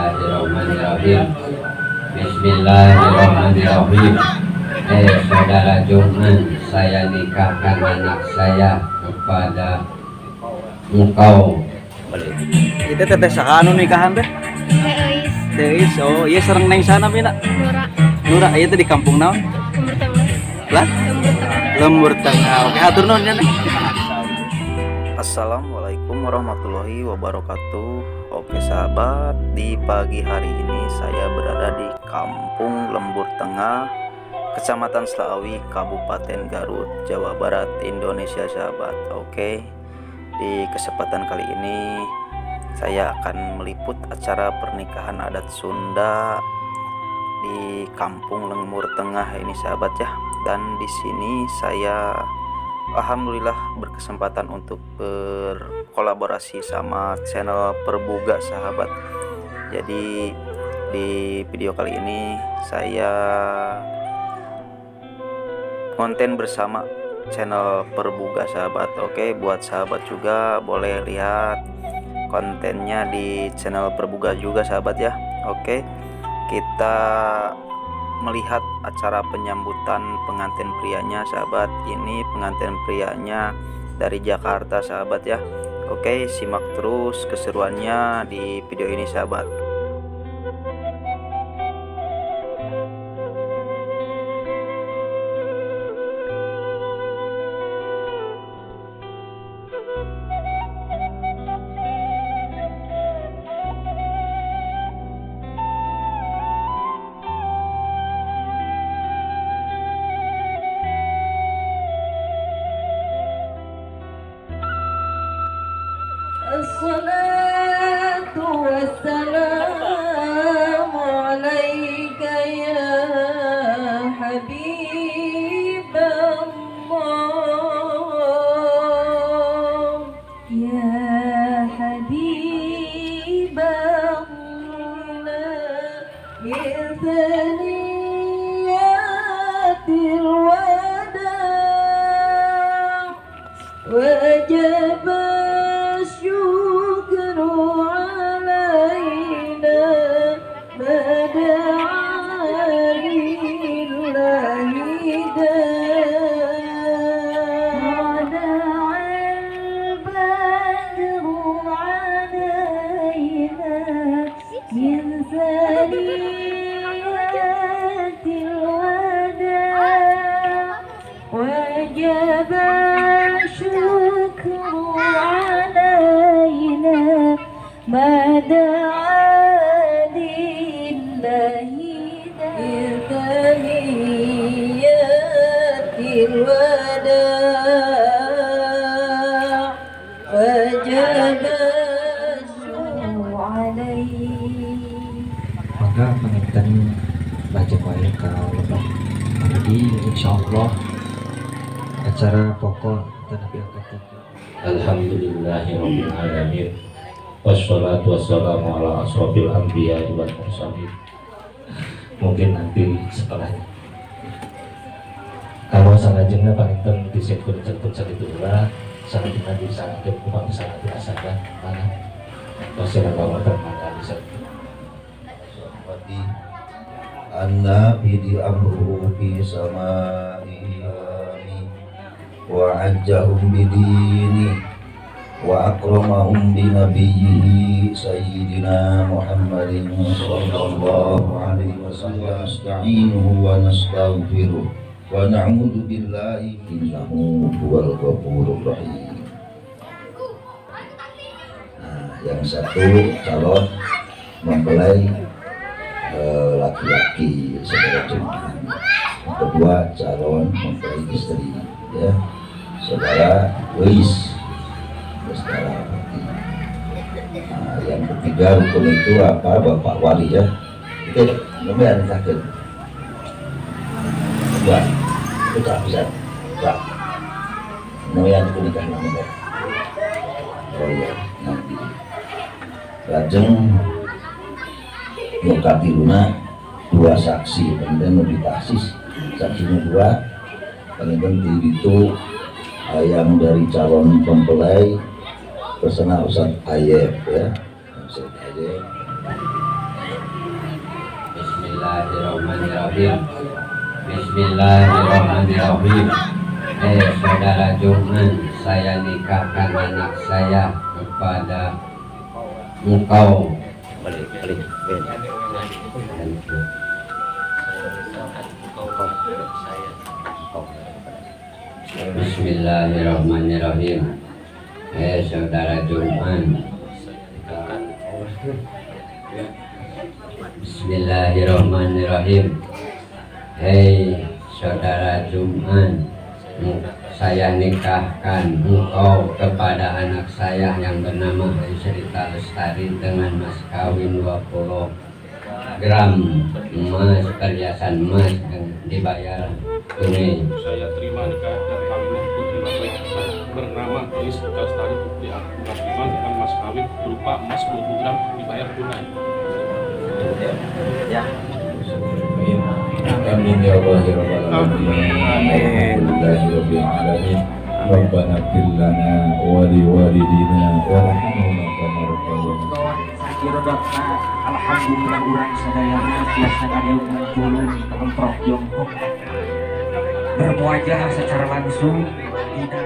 Bismillahirrahmanirrahim. Bismillahirrahmanirrahim. Saudara Juman, saya nikahkan anak saya kepada engkau. Itu teteh sakano nikahan teh? Teis. Oh iya sereng neng sana pina. Nura iya teh di kampung naon? Lah? Lembur Tengah. Oke, hatur nuhun ya. Assalamualaikum warahmatullahi wabarakatuh. Oke sahabat, di pagi hari ini saya berada di Kampung Lembur Tengah, Kecamatan Slawi, Kabupaten Garut, Jawa Barat, Indonesia sahabat. Oke, di kesempatan kali ini saya akan meliput acara pernikahan adat Sunda di Kampung Lembur Tengah ini sahabat ya. Dan di sini saya alhamdulillah berkesempatan untuk berkolaborasi sama channel Perbuga sahabat. Jadi di video kali ini saya konten bersama channel Perbuga sahabat. Oke, buat sahabat juga boleh lihat kontennya di channel Perbuga juga sahabat ya. Oke, kita melihat acara penyambutan pengantin prianya sahabat. Ini pengantin prianya dari Jakarta sahabat ya. Oke, simak terus keseruannya di video ini sahabat. Assalatu wassalamu alaika ya Habiballah, ya Habiballah, min thaniyatil wada' wajib وجب الشكر علينا ما دعا لله بثنيات الوداع وجب الشكر عليه. Maka penginten baca baik kalau lebih. Jadi insyaallah acara pokok kita nabi angkat. Alhamdulillahirabbil alamin. Wassalatu wassalamu ala asrofil anbiya wal mursalin. Mungkin nanti setelahnya. Kalau salajengna panginten disebut cerita itulah salajengna bisa ada upami sangat biasakan mana wassalamu ala bisa An-Nabi amruhu fi samai wa ajjahum bidini wa akramahum bi nabiyhi sayyidina Muhammadin sallallahu alaihi wasallam. Nasta'inuhu wa nastaghfiruh wa na'udzu billahi innahu huwal ghafurur rahim. Nah, yang satu calon mempelai laki-laki saudara jemaah, yang kedua calon mempelai istri ya saudara Luis saudara Pati. Nah, yang ketiga rukun itu apa? Bapak wali ya. Itu namanya sakit dua itu tak bisa tak namanya nikah namanya. Oh ya, nanti lajeng lokati luna dua saksi, kemudian meditasis saksinya dua, paling penting itu yang dari calon mempelai bersama Ustaz Ayep ya, Ustaz Ayep Bismillahirrahmanirrahim. Bismillahirrahmanirrahim. Saudara Juman, saya nikahkan anak saya kepada engkau. Bismillahirrahmanirrahim. Saudara Juman, Bismillahirrahmanirrahim. Saudara Juman, saya nikahkan engkau kepada anak saya yang bernama Aisyah Lestari dengan mas kawin 20 gram emas, perhiasan emas yang dibayar tunai. Saya terima nikah dan kawinnya putri Bapak Hasan bernama Aisyah Lestari Putri Abdurrahman dengan mas kawin berupa emas 20 gram dibayar tunai. Amin ya Allah ya Rabbal alamin. Alhamdulillahirabbil alamin. Rabbana ighfir lana wa li walidina warhamhum kama rabbayana. Sakirodotna alhamdulillah urang sadayana tiasa kadeu tulung Pemprov Jombang bermuajah secara langsung tidak